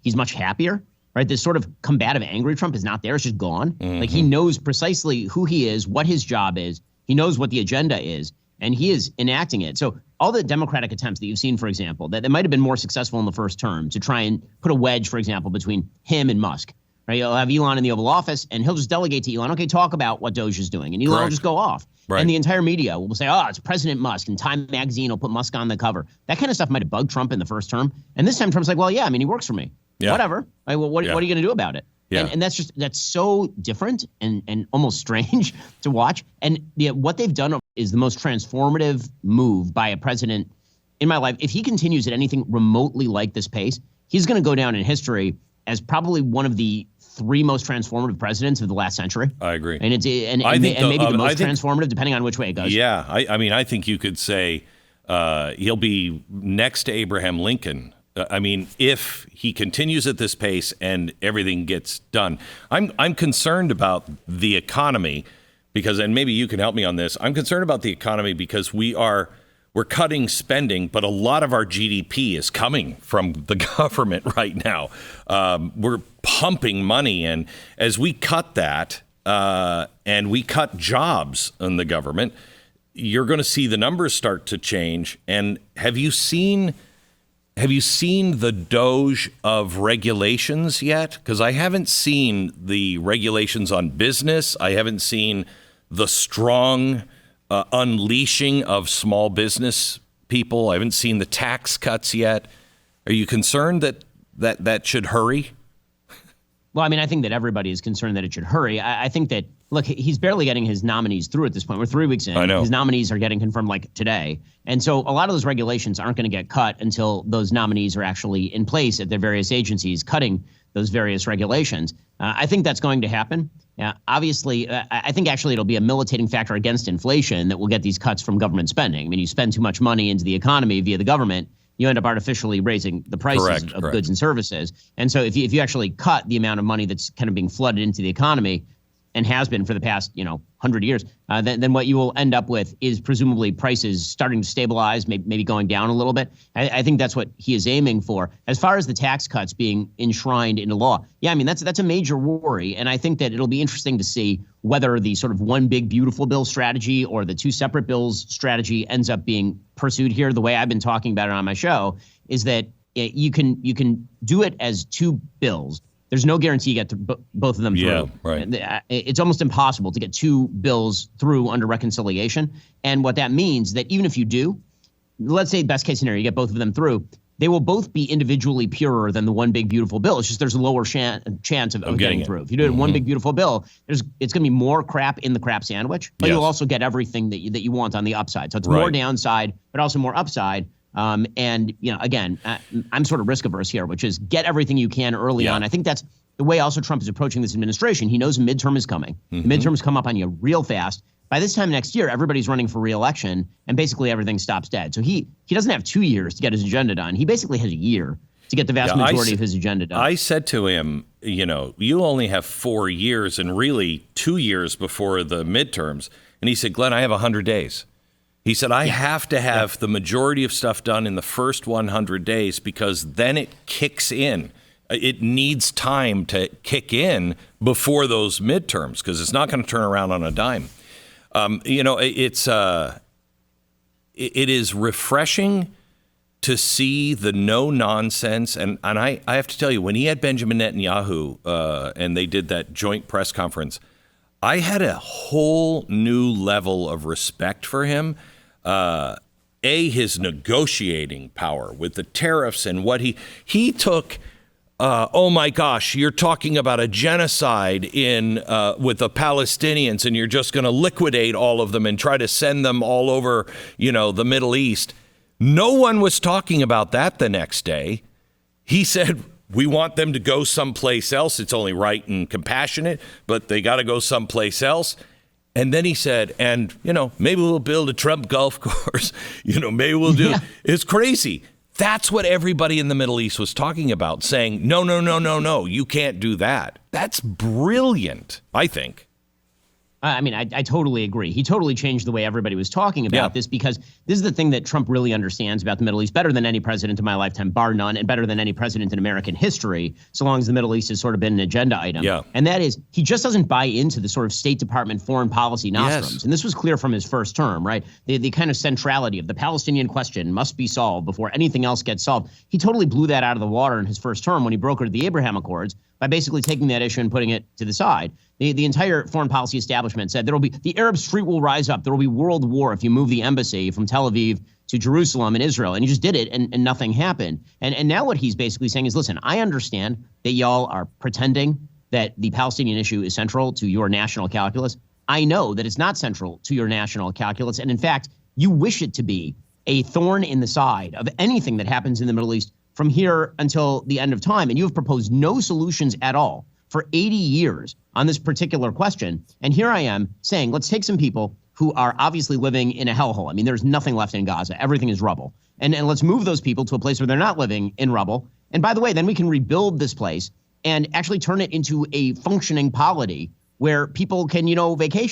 he's much happier, right? This sort of combative, angry Trump is not there. It's just gone. Like, he knows precisely who he is, what his job is. He knows what the agenda is, and he is enacting it. So all the Democratic attempts that you've seen, for example, that might have been more successful in the first term to try and put a wedge, for example, between him and Musk, right? You'll have Elon in the Oval Office, and he'll just delegate to Elon, okay, talk about what Doge is doing. And Elon will just go off. Right. And the entire media will say, oh, it's President Musk, and Time Magazine will put Musk on the cover. That kind of stuff might have bugged Trump in the first term. And this time Trump's like, well, yeah, I mean, he works for me. Yeah. Whatever. Right, well, what are you going to do about it? Yeah. And that's so different and almost strange to watch. And what they've done is the most transformative move by a president in my life. If he continues at anything remotely like this pace, he's going to go down in history as probably one of the 3 most transformative presidents of the last century. I agree. And maybe the most transformative, depending on which way it goes. Yeah. I mean, I think you could say he'll be next to Abraham Lincoln. I mean, if he continues at this pace and everything gets done, I'm concerned about the economy because, and maybe you can help me on this. I'm concerned about the economy because we're cutting spending, but a lot of our GDP is coming from the government right now. We're pumping money in. As we cut that and we cut jobs in the government, you're going to see the numbers start to change. And have you seen the Doge of regulations yet? Because I haven't seen the regulations on business. I haven't seen the strong unleashing of small business people. I haven't seen the tax cuts yet. Are you concerned that should hurry? Well, I mean, I think that everybody is concerned that it should hurry. I think that, look, he's barely getting his nominees through at this point. We're 3 weeks in. I know. His nominees are getting confirmed like today. And so a lot of those regulations aren't going to get cut until those nominees are actually in place at their various agencies cutting those various regulations. I think that's going to happen. Obviously, I think actually it'll be a militating factor against inflation that will get these cuts from government spending. I mean, you spend too much money into the economy via the government, you end up artificially raising the prices of goods and services. And so if you actually cut the amount of money that's kind of being flooded into the economy and has been for the past, 100 years, then what you will end up with is presumably prices starting to stabilize, maybe going down a little bit. I think that's what he is aiming for. As far as the tax cuts being enshrined into law, yeah, I mean, that's a major worry. And I think that it'll be interesting to see whether the sort of one big beautiful bill strategy or the 2 separate bills strategy ends up being pursued here. The way I've been talking about it on my show is that you can do it as 2 bills. There's no guarantee you get both of them through. Yeah, right. It's almost impossible to get 2 bills through under reconciliation. And what that means that even if you do, let's say best case scenario, you get both of them through, they will both be individually purer than the one big beautiful bill. It's just there's a lower chance of getting through. If you do it in one big beautiful bill, it's going to be more crap in the crap sandwich, but you'll also get everything that you want on the upside. So it's more downside, but also more upside. And, again, I'm sort of risk averse here, which is get everything you can early on. I think that's the way also Trump is approaching this administration. He knows midterm is coming. The midterms come up on you real fast. By this time next year, everybody's running for re-election and basically everything stops dead. So he doesn't have 2 years to get his agenda done. He basically has a year to get the vast majority of his agenda done. I said to him, you only have 4 years and really 2 years before the midterms. And he said, Glenn, I have 100 days. He said, I have to have the majority of stuff done in the first 100 days because then it kicks in. It needs time to kick in before those midterms because it's not going to turn around on a dime. It is refreshing to see the no nonsense. And I have to tell you, when he had Benjamin Netanyahu and they did that joint press conference, I had a whole new level of respect for him. His negotiating power with the tariffs and what he took. Oh my gosh, you're talking about a genocide with the Palestinians, and you're just going to liquidate all of them and try to send them all over, the Middle East. No one was talking about that the next day. He said, we want them to go someplace else. It's only right and compassionate, but they got to go someplace else. And then he said, and, maybe we'll build a Trump golf course. Maybe we'll do it. It's crazy. That's what everybody in the Middle East was talking about, saying, no, you can't do that. That's brilliant, I think. I mean, I totally agree. He totally changed the way everybody was talking about this, because this is the thing that Trump really understands about the Middle East better than any president in my lifetime, bar none, and better than any president in American history, so long as the Middle East has sort of been an agenda item. Yeah. And that is, he just doesn't buy into the sort of State Department foreign policy nostrums. Yes. And this was clear from his first term, right? The kind of centrality of the Palestinian question must be solved before anything else gets solved. He totally blew that out of the water in his first term when he brokered the Abraham Accords by basically taking that issue and putting it to the side. The entire foreign policy establishment said the Arab street will rise up. There will be world war if you move the embassy from Tel Aviv to Jerusalem and Israel. And he just did it, and nothing happened. And now what he's basically saying is, listen, I understand that y'all are pretending that the Palestinian issue is central to your national calculus. I know that it's not central to your national calculus. And in fact, you wish it to be a thorn in the side of anything that happens in the Middle East from here until the end of time. And you have proposed no solutions at all for 80 years on this particular question. And here I am saying, let's take some people who are obviously living in a hellhole. I mean, there's nothing left in Gaza. Everything is rubble. And let's move those people to a place where they're not living in rubble. And by the way, then we can rebuild this place and actually turn it into a functioning polity where people can, vacation.